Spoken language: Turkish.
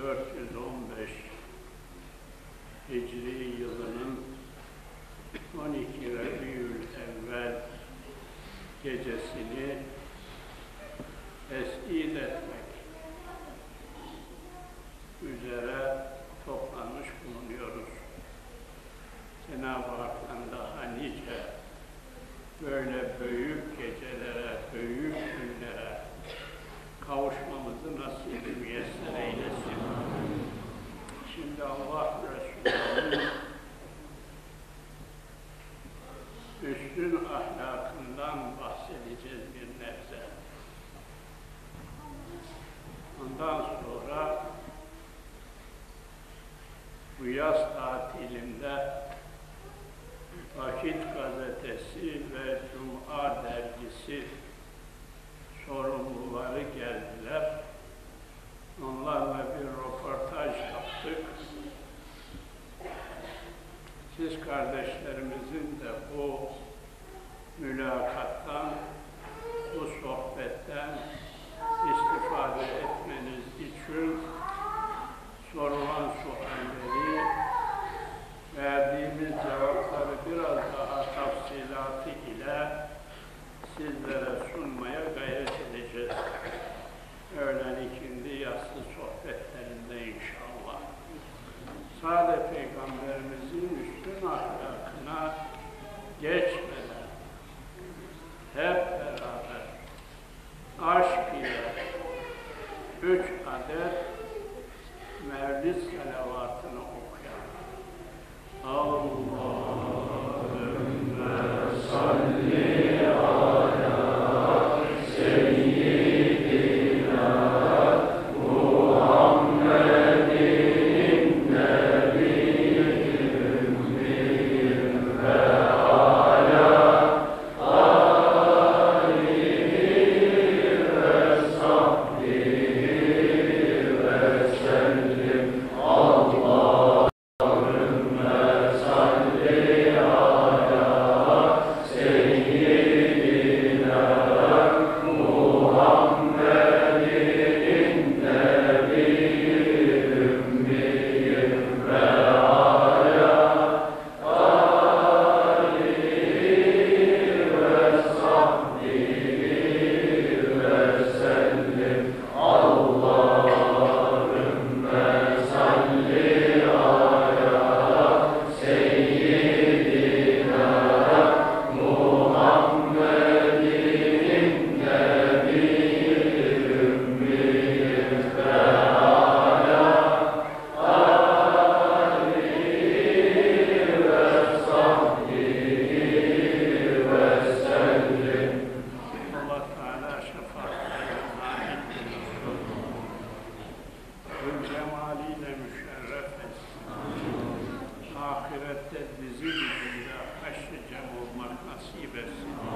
1415 Hicri yılının 12 Rabiülevvel gecesini tescil etmek üzere toplanmış bulunuyoruz. Cenab-ı Hak'tan daha nice böyle büyük gecelere, büyük günlere kavuşmamızı nasip-i müyesser eylesin. Şimdi Allah Resulü'nün üstün ahlakından bahsedeceğiz bir nebze. Ondan sonra bu yaz tatilinde Vakit Gazetesi ve Cuma Dergisi sorumluları geldiler. Onlarla bir röportaj yaptık. Siz kardeşlerimizin de bu mülakattan, bu sohbetten istifade etmeniz için sorulan sualleri, verdiğimiz cevapları biraz daha tafsilatı ile sizlere sunmaya gayret edeceğiz. Öğlen ikindi yatsı sohbetlerinde inşallah. Sade Peygamberimizin üstün ahlakına geçmeden hep beraber aşk ile 3 adet Mevlid salavatını okuyalım. Allahümme salli ala seyyidina Muhammedin nebiyyil ümmiyyin ve ala alihi ve sahbihi ve sellim. Cemaliyle müşerref etsin. Ahirette dizi dizinde haşr-ı cem olmak nasip etsin.